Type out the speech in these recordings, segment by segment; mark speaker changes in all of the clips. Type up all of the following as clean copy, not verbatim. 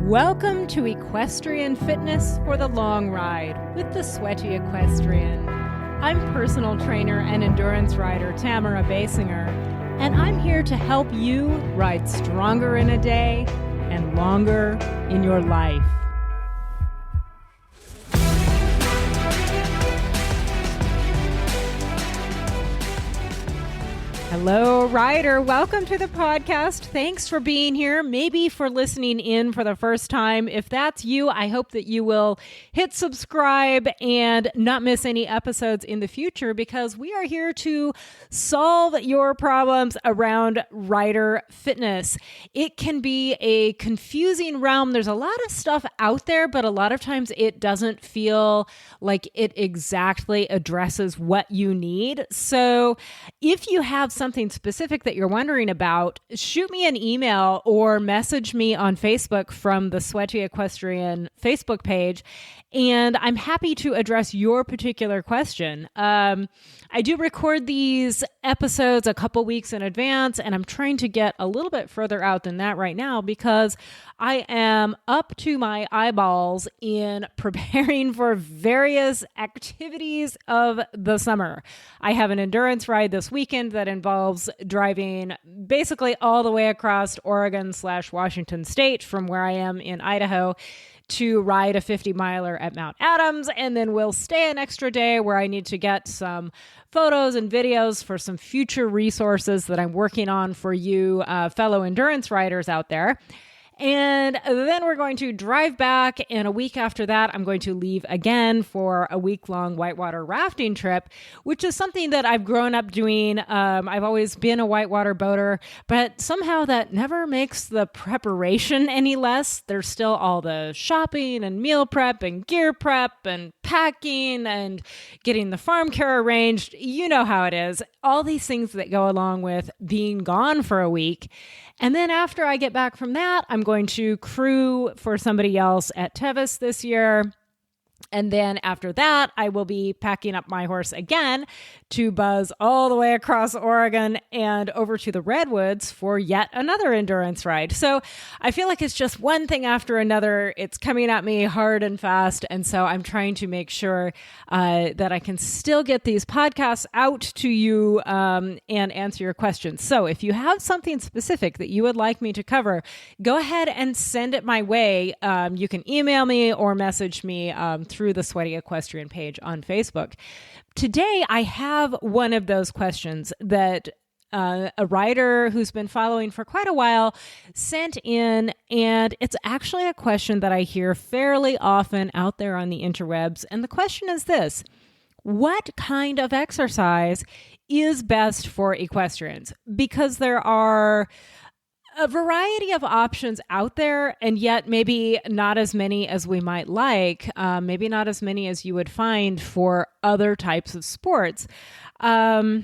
Speaker 1: Welcome to Equestrian Fitness for the Long Ride with the Sweaty Equestrian. I'm personal trainer and endurance rider Tamara Baysinger, and I'm here to help you ride stronger in a day and longer in your life. Hello, rider. Welcome to the podcast. Thanks for being here, maybe for listening in for the first time. If that's you, I hope that you will hit subscribe and not miss any episodes in the future, because we are here to solve your problems around rider fitness. It can be a confusing realm. There's a lot of stuff out there, but a lot of times it doesn't feel like it exactly addresses what you need. So if you have something specific that you're wondering about, shoot me an email or message me on Facebook from the Sweaty Equestrian Facebook page, and I'm happy to address your particular question. I do record these episodes a couple weeks in advance, and I'm trying to get a little bit further out than that right now because I am up to my eyeballs in preparing for various activities of the summer. I have an endurance ride this weekend that involves driving basically all the way across Oregon/Washington State from where I am in Idaho to ride a 50-miler at Mount Adams, and then we'll stay an extra day where I need to get some photos and videos for some future resources that I'm working on for you fellow endurance riders out there. And then we're going to drive back, and a week after that, I'm going to leave again for a week-long whitewater rafting trip, which is something that I've grown up doing. I've always been a whitewater boater, but somehow that never makes the preparation any less. There's still all the shopping and meal prep and gear prep and packing and getting the farm care arranged. You know how it is. All these things that go along with being gone for a week. And then after I get back from that, I'm going to crew for somebody else at Tevis this year. And then after that, I will be packing up my horse again to buzz all the way across Oregon and over to the Redwoods for yet another endurance ride. So I feel like it's just one thing after another. It's coming at me hard and fast. And so I'm trying to make sure that I can still get these podcasts out to you and answer your questions. So if you have something specific that you would like me to cover, go ahead and send it my way. You can email me or message me through the Sweaty Equestrian page on Facebook. Today, I have one of those questions that a writer who's been following for quite a while sent in, and it's actually a question that I hear fairly often out there on the interwebs. And the question is this: what kind of exercise is best for equestrians? Because there are a variety of options out there, and yet maybe not as many as we might like, maybe not as many as you would find for other types of sports. So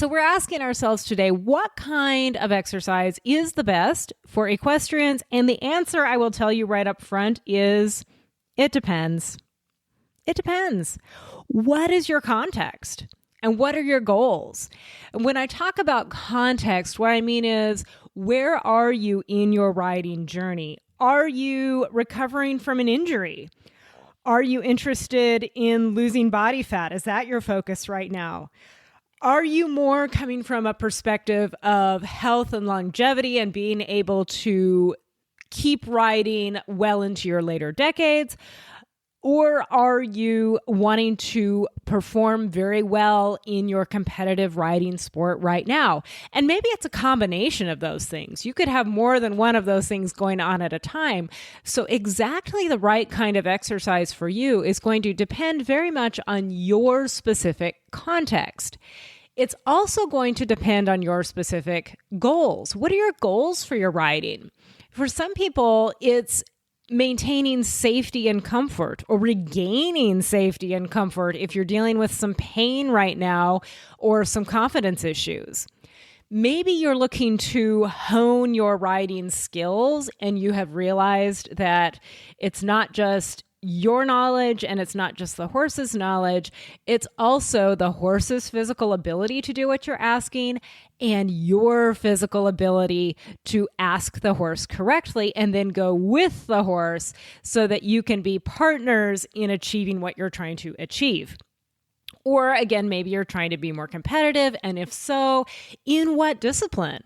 Speaker 1: we're asking ourselves today, what kind of exercise is the best for equestrians? And the answer, I will tell you right up front, is it depends. It depends. What is your context? And what are your goals? And when I talk about context, what I mean is, where are you in your riding journey? Are you recovering from an injury? Are you interested in losing body fat? Is that your focus right now? Are you more coming from a perspective of health and longevity and being able to keep riding well into your later decades? Or are you wanting to perform very well in your competitive riding sport right now? And maybe it's a combination of those things. You could have more than one of those things going on at a time. So exactly the right kind of exercise for you is going to depend very much on your specific context. It's also going to depend on your specific goals. What are your goals for your riding? For some people, it's maintaining safety and comfort, or regaining safety and comfort if you're dealing with some pain right now or some confidence issues. Maybe you're looking to hone your riding skills and you have realized that it's not just your knowledge and it's not just the horse's knowledge. It's also the horse's physical ability to do what you're asking and your physical ability to ask the horse correctly and then go with the horse so that you can be partners in achieving what you're trying to achieve. Or again, maybe you're trying to be more competitive. And if so, in what discipline?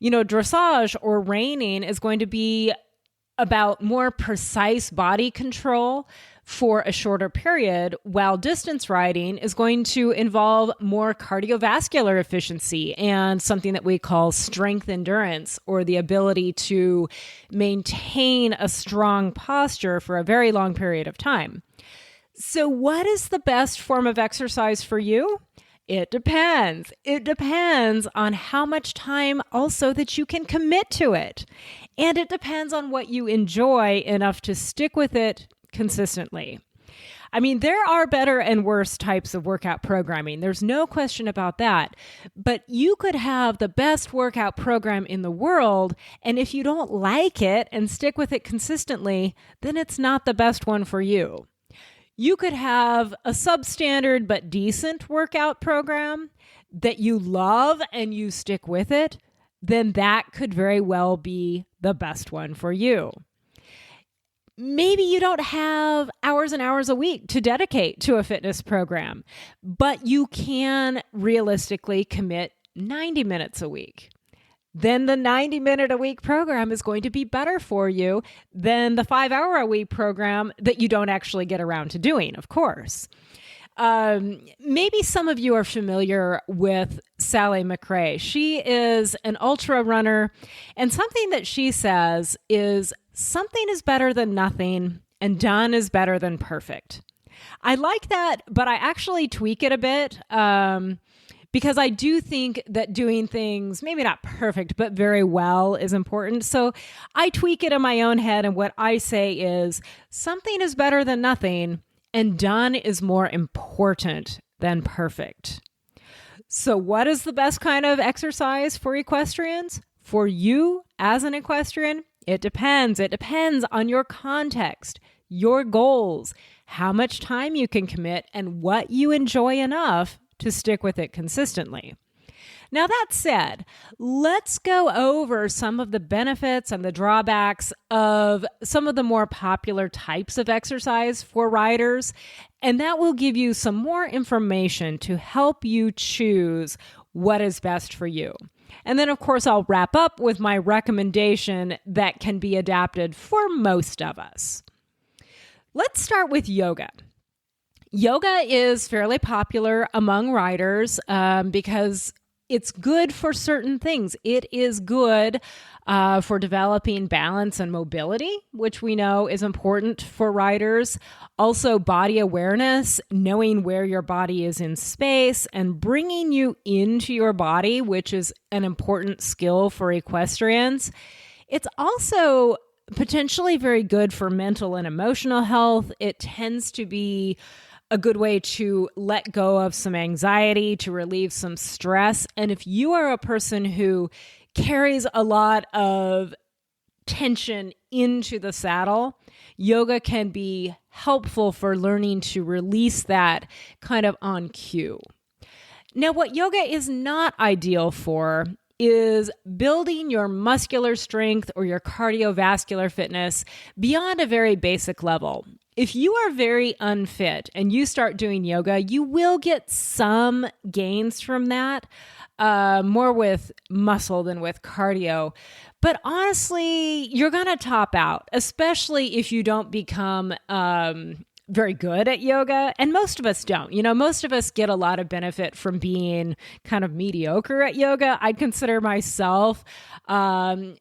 Speaker 1: Dressage or reining is going to be about more precise body control for a shorter period, while distance riding is going to involve more cardiovascular efficiency and something that we call strength endurance, or the ability to maintain a strong posture for a very long period of time. So what is the best form of exercise for you? It depends. It depends on how much time also that you can commit to it. And it depends on what you enjoy enough to stick with it consistently. I mean, there are better and worse types of workout programming. There's no question about that. But you could have the best workout program in the world, and if you don't like it and stick with it consistently, then it's not the best one for you. You could have a substandard but decent workout program that you love and you stick with it, then that could very well be the best one for you. Maybe you don't have hours and hours a week to dedicate to a fitness program, but you can realistically commit 90 minutes a week. Then the 90-minute-a-week program is going to be better for you than the 5-hour-a-week program that you don't actually get around to doing, of course. Maybe some of you are familiar with Sally McRae. She is an ultra runner, and something that she says is something is better than nothing, and done is better than perfect. I like that, but I actually tweak it a bit. Because I do think that doing things, maybe not perfect, but very well is important. So I tweak it in my own head. And what I say is something is better than nothing, and done is more important than perfect. So what is the best kind of exercise for equestrians? For you as an equestrian, it depends. It depends on your context, your goals, how much time you can commit, and what you enjoy enough to stick with it consistently. Now, that said, let's go over some of the benefits and the drawbacks of some of the more popular types of exercise for riders, and that will give you some more information to help you choose what is best for you. And then, of course, I'll wrap up with my recommendation that can be adapted for most of us. Let's start with yoga. Yoga is fairly popular among riders because it's good for certain things. It is good for developing balance and mobility, which we know is important for riders. Also, body awareness, knowing where your body is in space and bringing you into your body, which is an important skill for equestrians. It's also potentially very good for mental and emotional health. It tends to be a good way to let go of some anxiety, to relieve some stress. And if you are a person who carries a lot of tension into the saddle, yoga can be helpful for learning to release that kind of on cue. Now, what yoga is not ideal for is building your muscular strength or your cardiovascular fitness beyond a very basic level. If you are very unfit and you start doing yoga, you will get some gains from that, more with muscle than with cardio. But honestly, you're going to top out, especially if you don't become very good at yoga. And most of us don't. Most of us get a lot of benefit from being kind of mediocre at yoga. I'd consider myself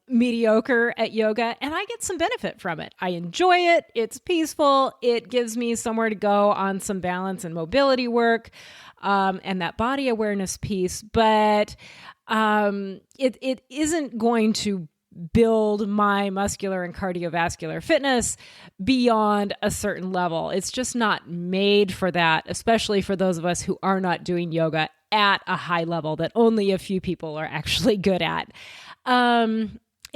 Speaker 1: mediocre at yoga, and I get some benefit from it. I enjoy it. It's peaceful. It gives me somewhere to go on some balance and mobility work, and that body awareness piece. But it isn't going to build my muscular and cardiovascular fitness beyond a certain level. It's just not made for that, especially for those of us who are not doing yoga at a high level that only a few people are actually good at.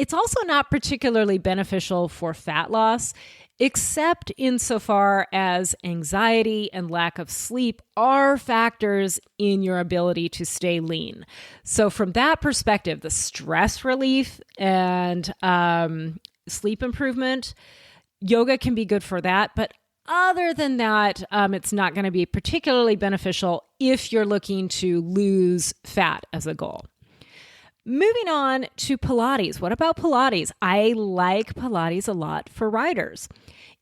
Speaker 1: It's also not particularly beneficial for fat loss, except insofar as anxiety and lack of sleep are factors in your ability to stay lean. So from that perspective, the stress relief and sleep improvement, yoga can be good for that. But other than that, it's not going to be particularly beneficial if you're looking to lose fat as a goal. Moving on to Pilates. What about Pilates? I like Pilates a lot for riders.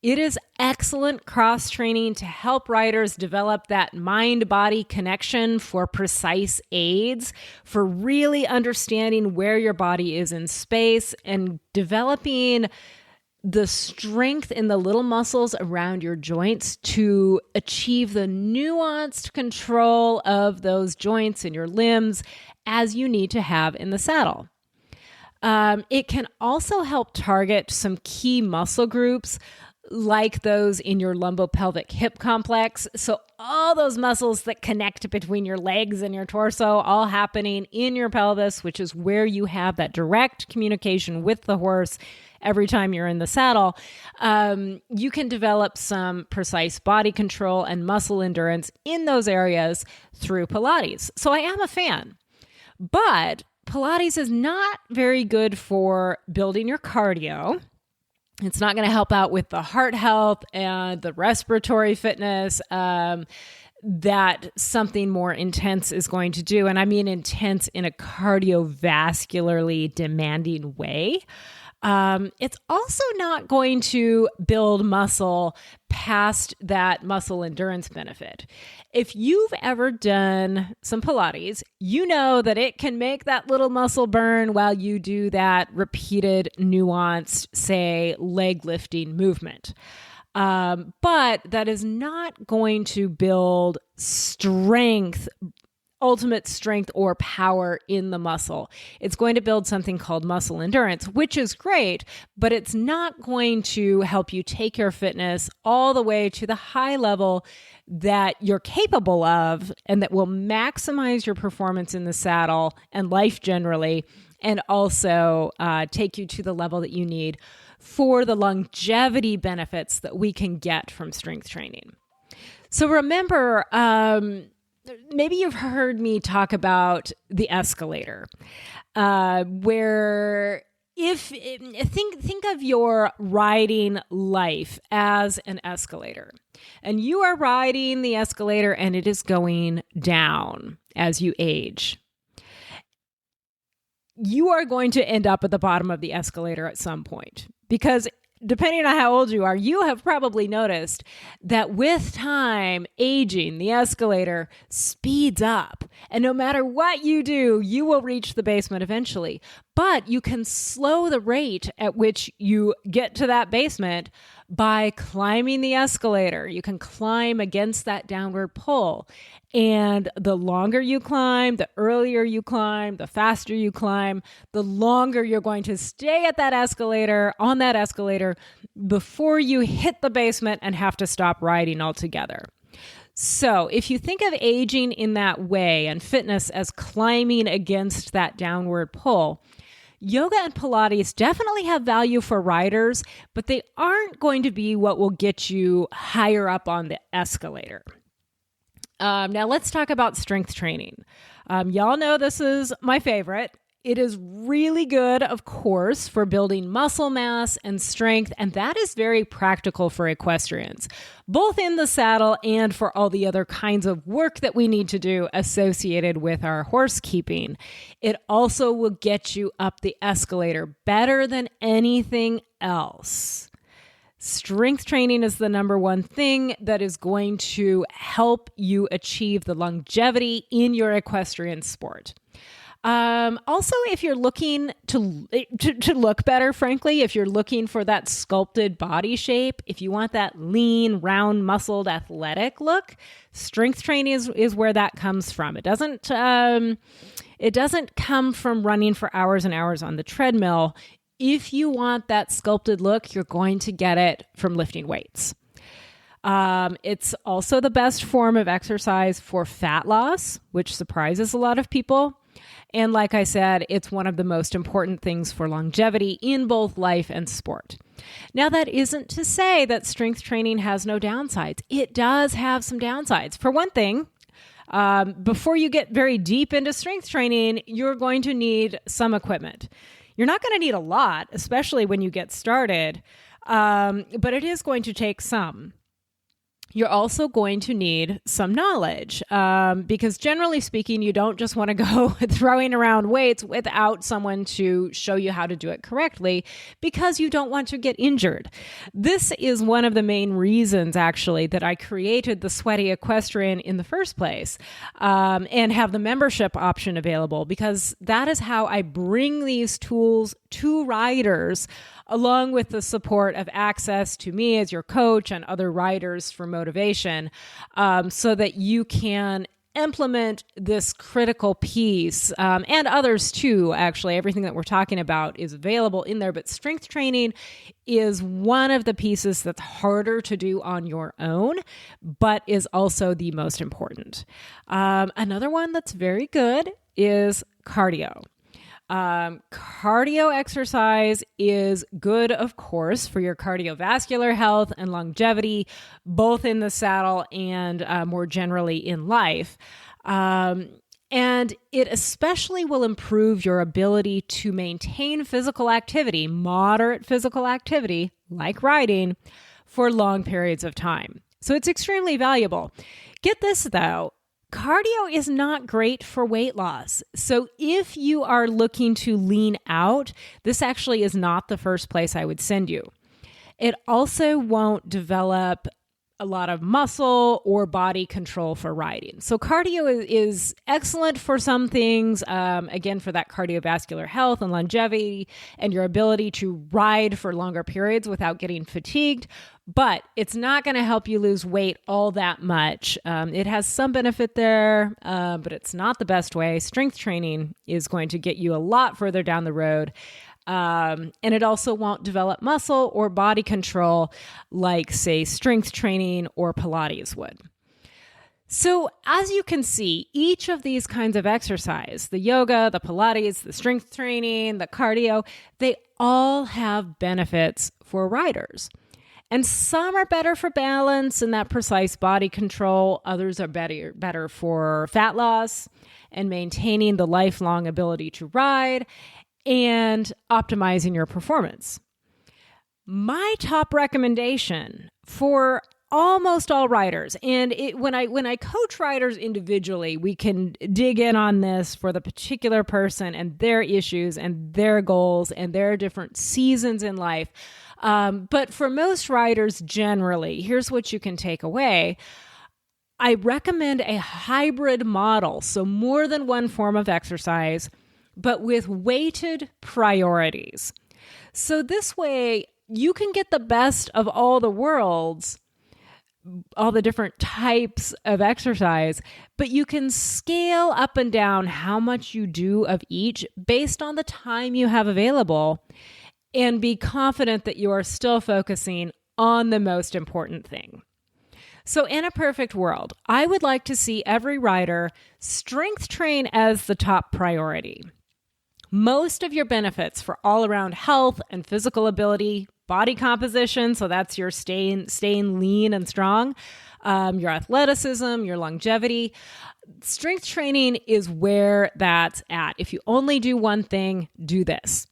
Speaker 1: It is excellent cross-training to help riders develop that mind-body connection for precise aids, for really understanding where your body is in space and developing the strength in the little muscles around your joints to achieve the nuanced control of those joints in your limbs as you need to have in the saddle. It can also help target some key muscle groups like those in your lumbopelvic hip complex. So all those muscles that connect between your legs and your torso, all happening in your pelvis, which is where you have that direct communication with the horse every time you're in the saddle. You can develop some precise body control and muscle endurance in those areas through Pilates. So I am a fan. But Pilates is not very good for building your cardio. It's not going to help out with the heart health and the respiratory fitness that something more intense is going to do. And I mean intense in a cardiovascularly demanding way. It's also not going to build muscle past that muscle endurance benefit. If you've ever done some Pilates, you know that it can make that little muscle burn while you do that repeated, nuanced, say, leg lifting movement. But that is not going to build strength, ultimate strength or power in the muscle. It's going to build something called muscle endurance, which is great, but it's not going to help you take your fitness all the way to the high level that you're capable of and that will maximize your performance in the saddle and life generally, and also take you to the level that you need for the longevity benefits that we can get from strength training. So remember, maybe you've heard me talk about the escalator, where think of your riding life as an escalator, and you are riding the escalator and it is going down as you age. You are going to end up at the bottom of the escalator at some point, because depending on how old you are, you have probably noticed that with time, aging, the escalator speeds up. And no matter what you do, you will reach the basement eventually. But you can slow the rate at which you get to that basement by climbing the escalator. You can climb against that downward pull. And the longer you climb, the earlier you climb, the faster you climb, the longer you're going to stay at that escalator, on that escalator, before you hit the basement and have to stop riding altogether. So if you think of aging in that way and fitness as climbing against that downward pull, yoga and Pilates definitely have value for riders, but they aren't going to be what will get you higher up on the escalator. Now let's talk about strength training. Y'all know this is my favorite. It is really good, of course, for building muscle mass and strength, and that is very practical for equestrians, both in the saddle and for all the other kinds of work that we need to do associated with our horse keeping. It also will get you up the escalator better than anything else. Strength training is the number one thing that is going to help you achieve the longevity in your equestrian sport. Also, if you're looking to look better, frankly, if you're looking for that sculpted body shape, if you want that lean, round, muscled, athletic look, strength training is where that comes from. It doesn't come from running for hours and hours on the treadmill. If you want that sculpted look, you're going to get it from lifting weights. It's also the best form of exercise for fat loss, which surprises a lot of people. And like I said, it's one of the most important things for longevity in both life and sport. Now, that isn't to say that strength training has no downsides. It does have some downsides. For one thing, before you get very deep into strength training, you're going to need some equipment. You're not going to need a lot, especially when you get started, but it is going to take some. You're also going to need some knowledge because generally speaking, you don't just want to go throwing around weights without someone to show you how to do it correctly because you don't want to get injured. This is one of the main reasons, actually, that I created the Sweaty Equestrian in the first place and have the membership option available because that is how I bring these tools to riders along with the support of access to me as your coach and other riders for motivation, so that you can implement this critical piece, and others too, actually. Everything that we're talking about is available in there, but strength training is one of the pieces that's harder to do on your own, but is also the most important. Another one that's very good is cardio. Cardio exercise is good, of course, for your cardiovascular health and longevity, both in the saddle and more generally in life. And it especially will improve your ability to maintain physical activity, moderate physical activity, like riding, for long periods of time. So it's extremely valuable. Get this, though. Cardio is not great for weight loss. So if you are looking to lean out, this actually is not the first place I would send you. It also won't develop a lot of muscle or body control for riding. So cardio is excellent for some things, again, for that cardiovascular health and longevity and your ability to ride for longer periods without getting fatigued. But it's not going to help you lose weight all that much. It has some benefit there, but it's not the best way. Strength training is going to get you a lot further down the road. And it also won't develop muscle or body control like, say, strength training or Pilates would. So as you can see, each of these kinds of exercise, the yoga, the Pilates, the strength training, the cardio, they all have benefits for riders. And some are better for balance and that precise body control. Others are better for fat loss and maintaining the lifelong ability to ride and optimizing your performance. My top recommendation for almost all riders, and when I coach riders individually, we can dig in on this for the particular person and their issues and their goals and their different seasons in life. But for most riders generally, here's what you can take away. I recommend a hybrid model, so more than one form of exercise, but with weighted priorities. So this way, you can get the best of all the worlds, all the different types of exercise, but you can scale up and down how much you do of each based on the time you have available and be confident that you are still focusing on the most important thing. So in a perfect world, I would like to see every rider strength train as the top priority. Most of your benefits for all-around health and physical ability, body composition, so that's your staying lean and strong, your athleticism, your longevity. Strength training is where that's at. If you only do one thing, do this.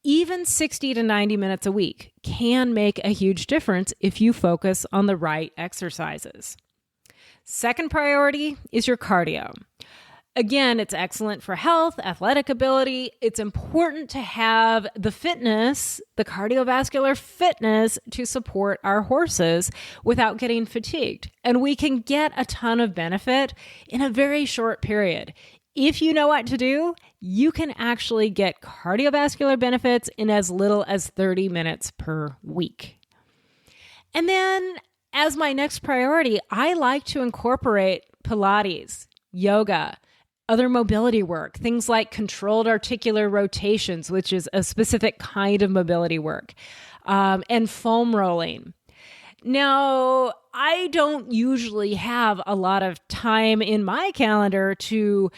Speaker 1: Even 60 to 90 minutes a week can make a huge difference if you focus on the right exercises. Second priority is your cardio. Again, it's excellent for health, athletic ability. It's important to have the fitness, the cardiovascular fitness to support our horses without getting fatigued. And we can get a ton of benefit in a very short period. If you know what to do, you can actually get cardiovascular benefits in as little as 30 minutes per week. And then as my next priority, I like to incorporate Pilates, yoga, other mobility work, things like controlled articular rotations, which is a specific kind of mobility work, and foam rolling. Now, I don't usually have a lot of time in my calendar to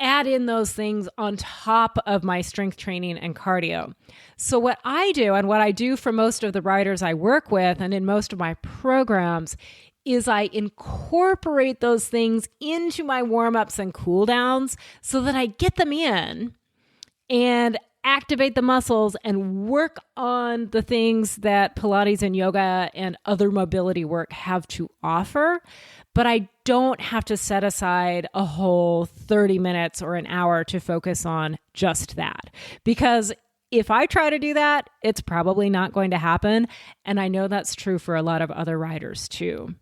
Speaker 1: add in those things on top of my strength training and cardio. So what I do, and what I do for most of the riders I work with and in most of my programs, is I incorporate those things into my warm-ups and cool downs so that I get them in and activate the muscles and work on the things that Pilates and yoga and other mobility work have to offer. But I don't have to set aside a whole 30 minutes or an hour to focus on just that. Because if I try to do that, it's probably not going to happen. And I know that's true for a lot of other riders too.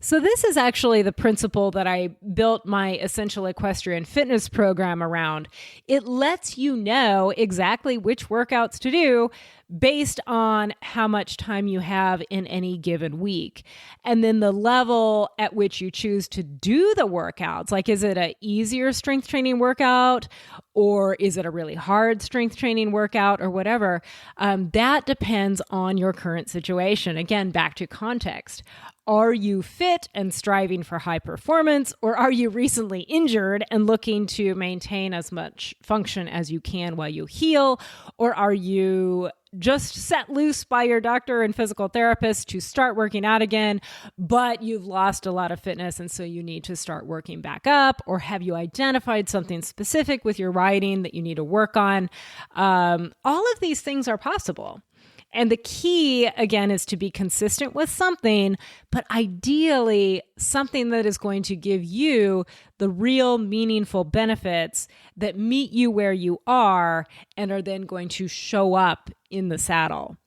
Speaker 1: So this is actually the principle that I built my Essential Equestrian Fitness program around. It lets you know exactly which workouts to do based on how much time you have in any given week. And then the level at which you choose to do the workouts, like is it an easier strength training workout or is it a really hard strength training workout or whatever, that depends on your current situation. Again, back to context. Are you fit and striving for high performance, or are you recently injured and looking to maintain as much function as you can while you heal? Or are you just set loose by your doctor and physical therapist to start working out again, but you've lost a lot of fitness and so you need to start working back up? Or have you identified something specific with your riding that you need to work on? All of these things are possible. And the key, again, is to be consistent with something, but ideally something that is going to give you the real meaningful benefits that meet you where you are and are then going to show up in the saddle.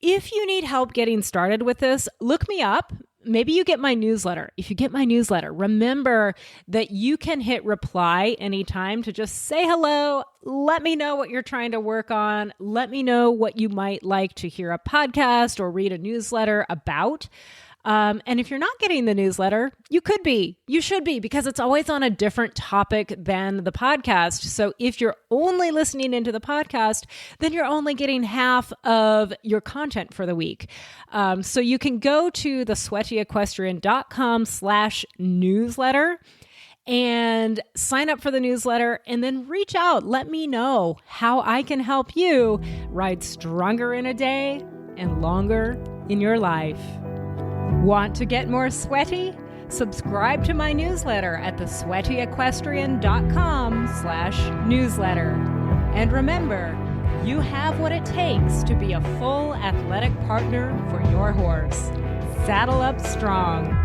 Speaker 1: If you need help getting started with this, look me up. Maybe you get my newsletter. If you get my newsletter, remember that you can hit reply anytime to just say hello. Let me know what you're trying to work on. Let me know what you might like to hear a podcast or read a newsletter about. And if you're not getting the newsletter, you should be, because it's always on a different topic than the podcast. So if you're only listening into the podcast, then you're only getting half of your content for the week. So you can go to thesweatyequestrian.com/newsletter and sign up for the newsletter and then reach out. Let me know how I can help you ride stronger in a day and longer in your life. Want to get more sweaty? Subscribe to my newsletter at thesweatyequestrian.com/newsletter. And remember, you have what it takes to be a full athletic partner for your horse. Saddle up strong.